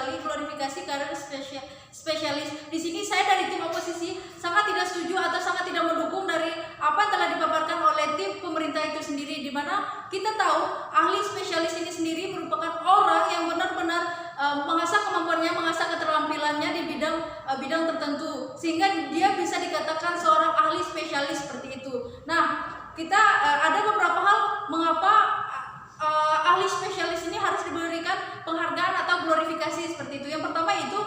sekali glorifikasi karir spesialis. Di sini saya dari tim oposisi sangat tidak setuju atau sangat tidak mendukung dari apa yang telah dipaparkan oleh tim pemerintah itu sendiri, di mana kita tahu ahli spesialis ini sendiri merupakan orang yang benar-benar mengasah kemampuannya, mengasah keterampilannya di bidang tertentu, sehingga dia bisa dikatakan seorang ahli spesialis seperti itu. Nah, kita ada beberapa hal mengapa ahli spesialis ini harus diberikan penghargaan atau glorifikasi seperti itu. Yang pertama itu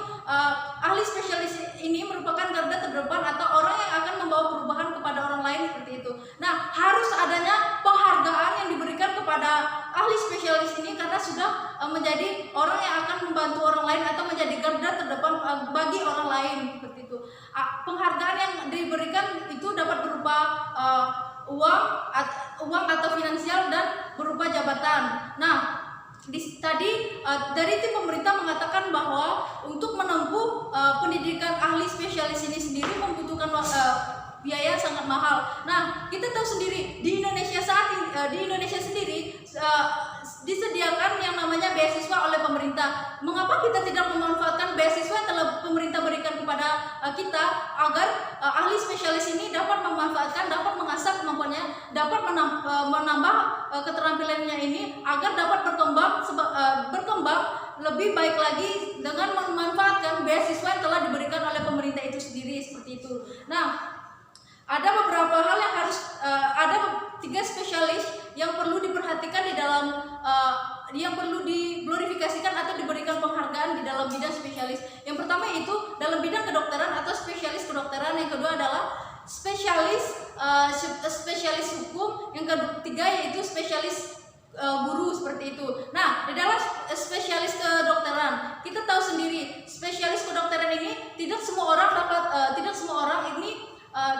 ahli spesialis ini merupakan garda terdepan atau orang yang akan membawa perubahan kepada orang lain seperti itu. Nah, harus adanya penghargaan yang diberikan kepada ahli spesialis ini karena sudah menjadi orang yang akan membantu orang lain atau menjadi garda terdepan bagi orang lain seperti itu. Penghargaan yang diberikan itu dapat berupa uang atau finansial dan berupa jabatan. Nah, tadi dari tim pemerintah mengatakan bahwa untuk menempuh pendidikan ahli spesialis ini sendiri membutuhkan biaya sangat mahal. Nah, kita tahu sendiri di Indonesia sendiri disediakan yang namanya beasiswa oleh pemerintah. Mengapa kita tidak memanfaatkan beasiswa yang telah pemerintah berikan kepada kita agar ahli spesialis ini dapat memanfaatkan, dapat mengasah kemampuannya, dapat menambah keterampilannya ini agar dapat berkembang lebih baik lagi dengan memanfaatkan beasiswa yang telah diberikan oleh pemerintah itu sendiri seperti itu. Nah, ada beberapa hal yang harus ada 3 spesialis yang perlu diperhatikan di dalam yang perlu diglorifikasikan atau diberikan penghargaan di dalam bidang spesialis. Yang pertama itu dalam bidang kedokteran atau spesialis kedokteran. Yang kedua adalah spesialis hukum. Yang ketiga yaitu spesialis guru seperti itu. Nah, di dalam spesialis kedokteran kita tahu sendiri spesialis kedokteran ini tidak semua orang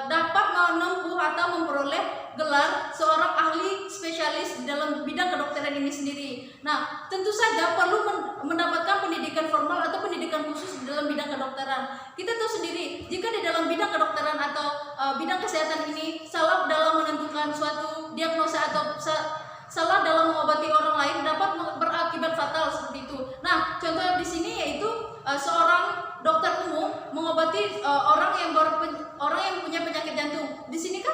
dapat menempuh atau memperoleh gelar seorang ahli spesialis di dalam bidang kedokteran ini sendiri. Nah, tentu saja perlu mendapatkan pendidikan formal atau pendidikan khusus di dalam bidang kedokteran. Kita tahu sendiri, jika di dalam bidang kedokteran atau bidang kesehatan ini salah dalam menentukan suatu diagnosa atau salah dalam mengobati orang lain dapat berakibat fatal seperti itu. Nah, contoh di sini yaitu seorang dokter umum mengobati orang yang punya penyakit jantung. Di sini kan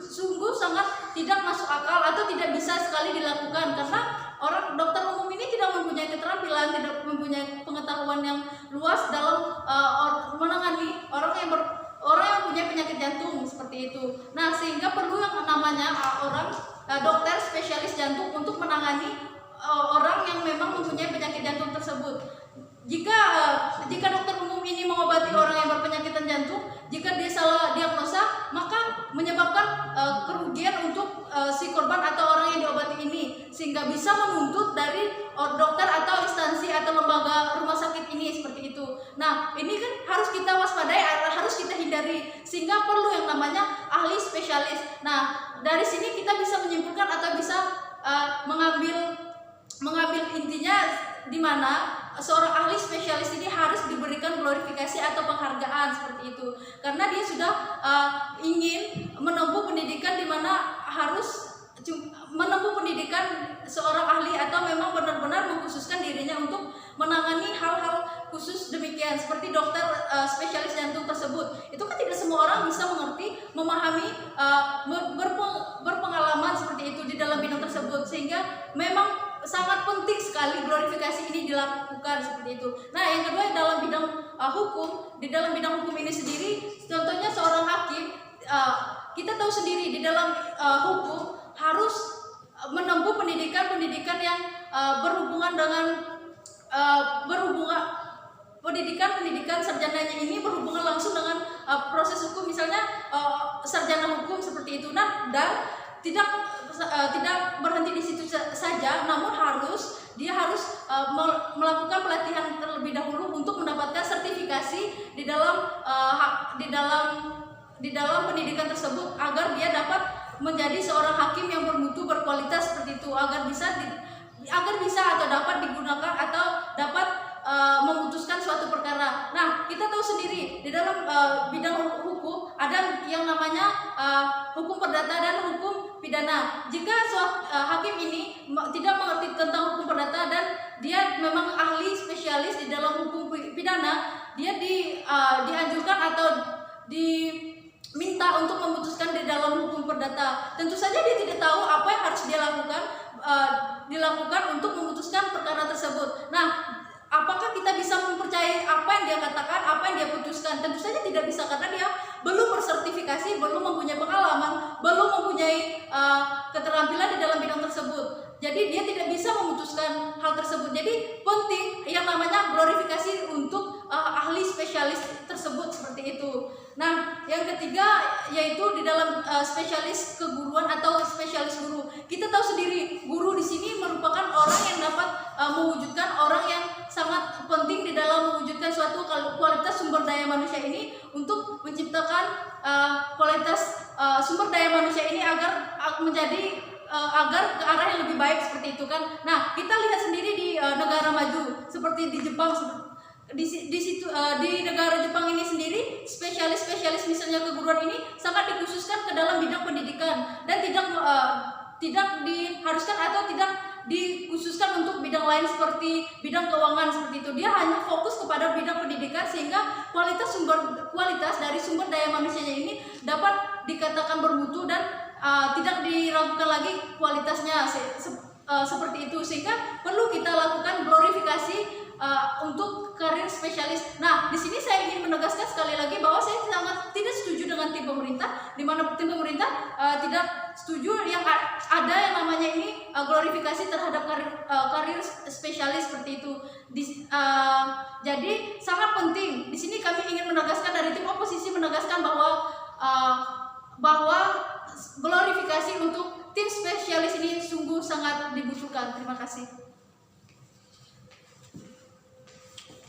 sungguh sangat tidak masuk akal atau tidak bisa sekali dilakukan karena orang dokter umum ini tidak mempunyai keterampilan, tidak mempunyai pengetahuan yang luas dalam menangani orang yang punya penyakit jantung seperti itu. Nah, sehingga perlu yang namanya dokter spesialis jantung untuk menangani orang yang memang mempunyai penyakit jantung tersebut. Jika dokter umum ini mengobati orang yang berpenyakitan jantung, jika dia salah diagnosa, maka menyebabkan kerugian untuk si korban atau orang yang diobati ini, sehingga bisa menuntut dari dokter atau instansi atau lembaga rumah sakit ini seperti itu. Nah, ini kan harus kita waspadai, harus kita hindari, sehingga perlu yang namanya ahli spesialis. Nah, dari sini kita bisa menyimpulkan atau bisa mengambil intinya di mana seorang ahli spesialis ini harus diberikan glorifikasi atau penghargaan seperti itu, karena dia sudah ingin menempuh pendidikan di mana harus menempuh pendidikan seorang ahli atau memang benar-benar mengkhususkan dirinya untuk menangani hal-hal khusus demikian seperti dokter spesialis jantung tersebut. Itu kan tidak semua orang bisa mengerti, memahami, berpengalaman seperti itu di dalam bidang tersebut, sehingga memang sangat penting sekali glorifikasi ini dilakukan seperti itu. Nah, yang kedua dalam bidang hukum, di dalam bidang hukum ini sendiri, contohnya seorang hakim, kita tahu sendiri di dalam hukum harus menempuh pendidikan yang berhubungan dengan pendidikan sarjananya ini berhubungan langsung dengan proses hukum, misalnya sarjana hukum seperti itu. Nah, dan tidak berhenti di situ saja, namun dia harus melakukan pelatihan terlebih dahulu untuk mendapatkan sertifikasi di dalam pendidikan tersebut agar dia dapat menjadi seorang hakim yang bermutu, berkualitas seperti itu, agar bisa atau dapat digunakan atau dapat memutuskan suatu perkara. Nah, kita tahu sendiri di dalam bidang hukum ada yang namanya hukum perdata dan hukum pidana. Jika hakim ini tidak mengerti tentang hukum perdata dan dia memang ahli spesialis di dalam hukum pidana, dia dianjurkan atau diminta untuk memutuskan di dalam hukum perdata. Tentu saja dia tidak tahu apa yang harus dia dilakukan untuk memutuskan perkara tersebut. Nah, apakah kita bisa mempercayai apa yang dia katakan, apa yang dia putuskan? Tentu saja tidak bisa, karena dia belum bersertifikasi, belum mempunyai pengalaman, belum mempunyai keterampilan di dalam bidang tersebut. Jadi dia tidak bisa memutuskan hal tersebut. Jadi penting yang namanya glorifikasi untuk ahli spesialis tersebut, seperti itu. Nah, yang ketiga yaitu di dalam spesialis keguruan atau spesialis guru. Kita tahu sendiri, guru di sini merupakan orang yang dapat mewujudkan, orang yang sangat penting di dalam mewujudkan suatu kualitas sumber daya manusia ini, untuk menciptakan kualitas sumber daya manusia ini agar menjadi agar ke arah yang lebih baik, seperti itu kan. Nah, kita lihat sendiri di negara maju seperti di Jepang, di negara Jepang ini sendiri spesialis misalnya keguruan ini sangat dikhususkan ke dalam bidang pendidikan dan tidak diharuskan atau tidak dikhususkan untuk bidang lain seperti bidang keuangan, seperti itu. Dia hanya fokus kepada bidang pendidikan, sehingga kualitas dari sumber daya manusianya ini dapat dikatakan bermutu dan tidak diragukan lagi kualitasnya, seperti itu. Sehingga perlu kita lakukan glorifikasi untuk karir spesialis. Nah, di sini saya ingin menegaskan sekali lagi bahwa saya sangat tidak setuju dengan tim pemerintah, di mana tim pemerintah tidak setuju yang ada yang namanya ini glorifikasi terhadap karir spesialis, seperti itu. Jadi sangat penting. Di sini kami ingin menegaskan, dari tim oposisi menegaskan bahwa glorifikasi untuk tim spesialis ini sungguh sangat dibutuhkan. Terima kasih.